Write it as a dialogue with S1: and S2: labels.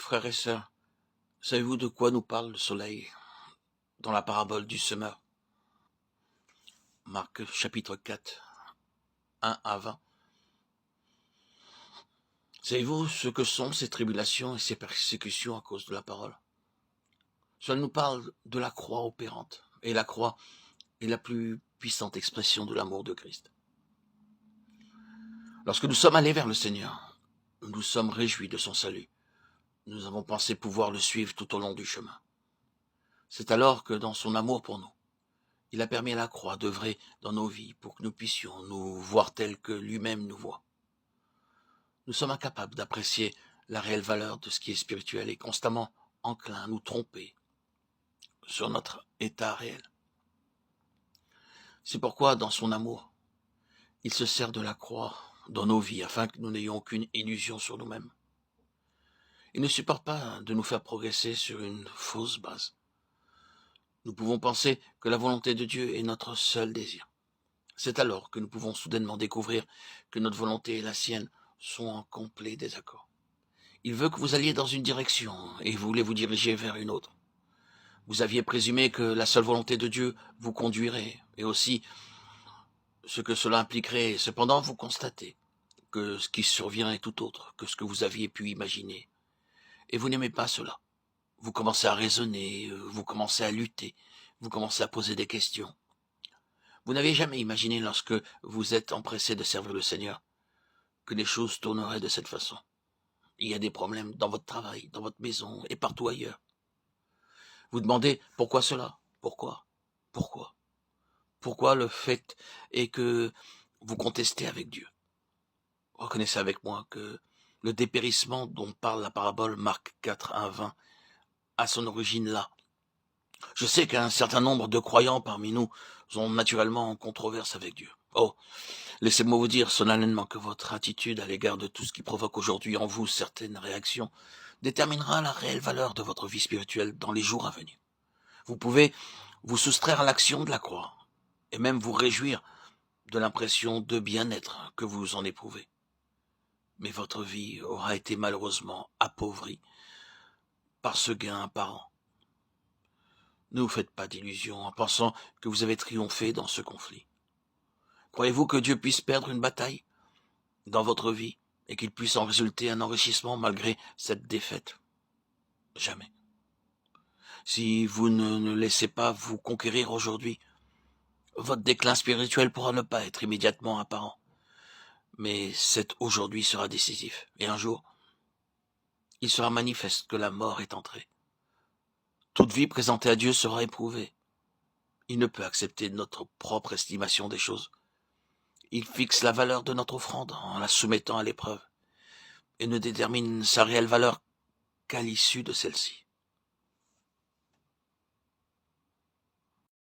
S1: Frères et sœurs, savez-vous de quoi nous parle le soleil dans la parabole du semeur? Marc chapitre 4, 1 à 20. Savez-vous ce que sont ces tribulations et ces persécutions à cause de la parole? Cela nous parle de la croix opérante, et la croix est la plus puissante expression de l'amour de Christ. Lorsque nous sommes allés vers le Seigneur, nous nous sommes réjouis de son salut. Nous avons pensé pouvoir le suivre tout au long du chemin. C'est alors que, dans son amour pour nous, il a permis à la croix d'œuvrer dans nos vies pour que nous puissions nous voir tels que lui-même nous voit. Nous sommes incapables d'apprécier la réelle valeur de ce qui est spirituel et constamment enclins à nous tromper sur notre état réel. C'est pourquoi, dans son amour, il se sert de la croix dans nos vies afin que nous n'ayons aucune illusion sur nous-mêmes. Il ne supporte pas de nous faire progresser sur une fausse base. Nous pouvons penser que la volonté de Dieu est notre seul désir. C'est alors que nous pouvons soudainement découvrir que notre volonté et la sienne sont en complet désaccord. Il veut que vous alliez dans une direction et voulez vous diriger vers une autre. Vous aviez présumé que la seule volonté de Dieu vous conduirait et aussi ce que cela impliquerait. Cependant, vous constatez que ce qui survient est tout autre que ce que vous aviez pu imaginer. Et vous n'aimez pas cela. Vous commencez à raisonner, vous commencez à lutter, vous commencez à poser des questions. Vous n'avez jamais imaginé, lorsque vous êtes empressé de servir le Seigneur, que les choses tourneraient de cette façon. Il y a des problèmes dans votre travail, dans votre maison et partout ailleurs. Vous demandez pourquoi cela? Pourquoi? Pourquoi? Pourquoi le fait est que vous contestez avec Dieu? Reconnaissez avec moi que le dépérissement dont parle la parabole Marc 4, 1, 20 a son origine là. Je sais qu'un certain nombre de croyants parmi nous sont naturellement en controverse avec Dieu. Oh, laissez-moi vous dire solennellement que votre attitude à l'égard de tout ce qui provoque aujourd'hui en vous certaines réactions déterminera la réelle valeur de votre vie spirituelle dans les jours à venir. Vous pouvez vous soustraire à l'action de la croix et même vous réjouir de l'impression de bien-être que vous en éprouvez. Mais votre vie aura été malheureusement appauvrie par ce gain apparent. Ne vous faites pas d'illusions en pensant que vous avez triomphé dans ce conflit. Croyez-vous que Dieu puisse perdre une bataille dans votre vie et qu'il puisse en résulter un enrichissement malgré cette défaite? Jamais. Si vous ne laissez pas vous conquérir aujourd'hui, votre déclin spirituel pourra ne pas être immédiatement apparent. Mais cet aujourd'hui sera décisif. Et un jour, il sera manifeste que la mort est entrée. Toute vie présentée à Dieu sera éprouvée. Il ne peut accepter notre propre estimation des choses. Il fixe la valeur de notre offrande en la soumettant à l'épreuve et ne détermine sa réelle valeur qu'à l'issue de celle-ci.